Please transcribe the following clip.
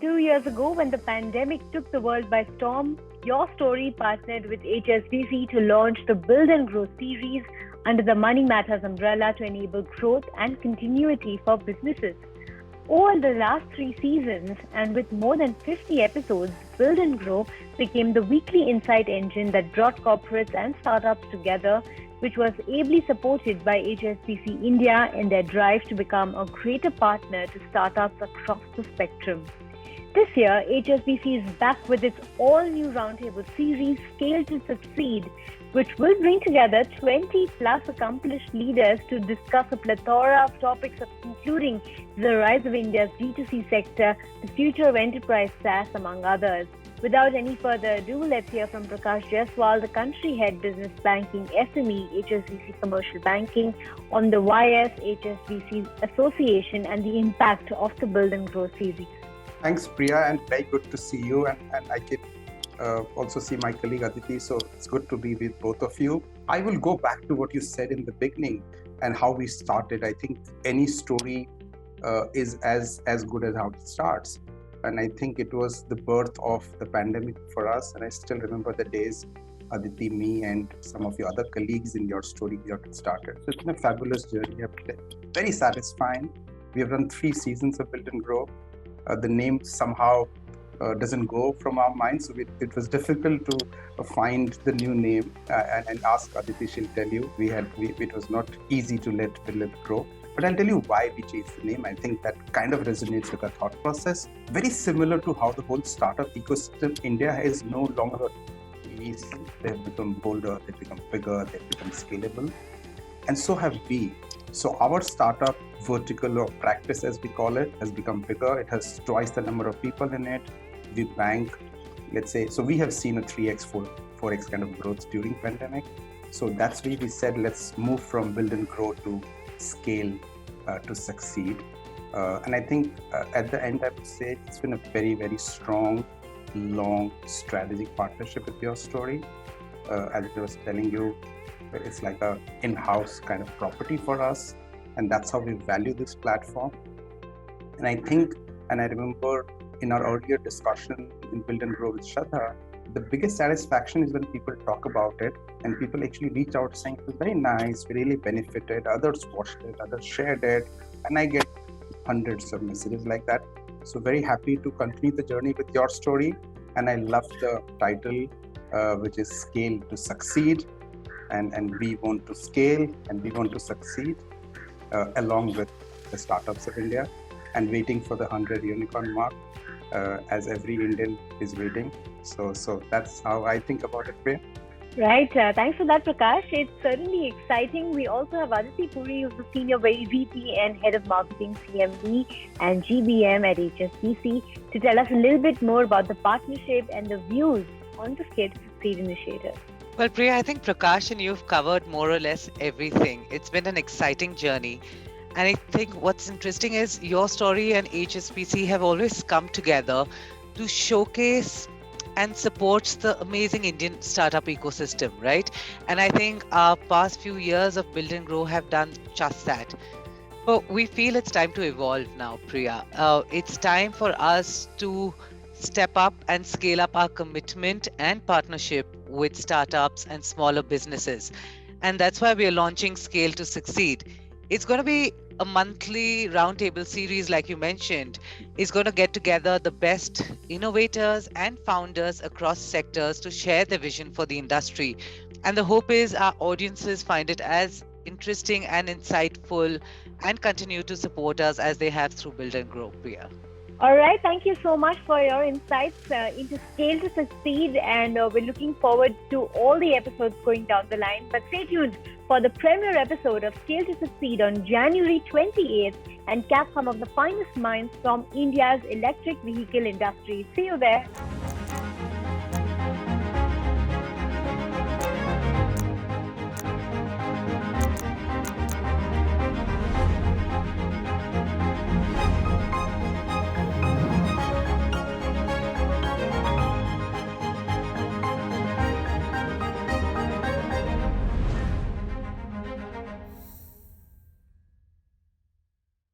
2 years ago, when the pandemic took the world by storm, YourStory partnered with HSBC to launch the Build and Grow series under the Money Matters umbrella to enable growth and continuity for businesses. Over the last 3 seasons, and with more than 50 episodes, Build and Grow became the weekly insight engine that brought corporates and startups together, which was ably supported by HSBC India in their drive to become a greater partner to startups across the spectrum. This year, HSBC is back with its all-new roundtable series, Scale to Succeed, which will bring together 20-plus accomplished leaders to discuss a plethora of topics including the rise of India's D2C sector, the future of enterprise SaaS, among others. Without any further ado, let's hear from Prakash Jaiswal, the country head business banking SME HSBC Commercial Banking, on the YS-HSBC Association and the impact of the Build and Grow series. Thanks, Priya, and very good to see you. And I can also see my colleague Aditi, so it's good to be with both of you. I will go back to what you said in the beginning and how we started. I think any story is as good as how it starts. And I think it was the birth of the pandemic for us. And I still remember the days, Aditi, me, and some of your other colleagues in YourStory got started. So it's been a fabulous journey. Very satisfying. We have run 3 seasons of Build and Grow. The name somehow doesn't go from our minds, so it was difficult to find the new name and ask Aditi. She'll tell you it was not easy to let Build and Grow. But I'll tell you why we changed the name. I think that kind of resonates with our thought process. Very similar to how the whole startup ecosystem India is no longer easy. They've become bolder, they've become bigger, they've become scalable, and so have we. So our startup vertical of practice, as we call it, has become bigger. It has twice the number of people in it. We bank, let's say, so we have seen a 3x, 4x kind of growth during pandemic. So that's why we said, let's move from Build and Grow to Scale to Succeed. And I think at the end, I would say it's been a very, very strong, long strategic partnership with YourStory. As I was telling you, it's like a in-house kind of property for us. And that's how we value this platform. And I think, and I remember in our earlier discussion in Build and Grow with Shraddha, the biggest satisfaction is when people talk about it and people actually reach out saying it was very nice, we really benefited, others watched it, others shared it, and I get hundreds of messages like that. So very happy to continue the journey with YourStory, and I love the title, which is Scale to Succeed, and we want to scale and we want to succeed along with the startups of India, and waiting for the 100 unicorn mark, as every Indian is waiting. So that's how I think about it, Priya. Right. Thanks for that, Prakash. It's certainly exciting. We also have Aditi Puri, who's the Senior VP and Head of Marketing CMD and GBM at HSBC, to tell us a little bit more about the partnership and the views on the Scale to Succeed initiative. Well, Priya, I think Prakash and you've covered more or less everything. It's been an exciting journey. And I think what's interesting is YourStory and HSBC have always come together to showcase and supports the amazing Indian startup ecosystem, right? And I think our past few years of Build and Grow have done just that. But we feel it's time to evolve now, Priya. It's time for us to step up and scale up our commitment and partnership with startups and smaller businesses. And that's why we are launching Scale to Succeed. It's going to be a monthly roundtable series, like you mentioned. It's going to get together the best innovators and founders across sectors to share their vision for the industry. And the hope is our audiences find it as interesting and insightful and continue to support us as they have through Build and Grow, Priya. All right. Thank you so much for your insights into Scale to Succeed. And we're looking forward to all the episodes going down the line. But stay tuned for the premiere episode of Scale to Succeed on January 28th and catch some of the finest minds from India's electric vehicle industry. See you there.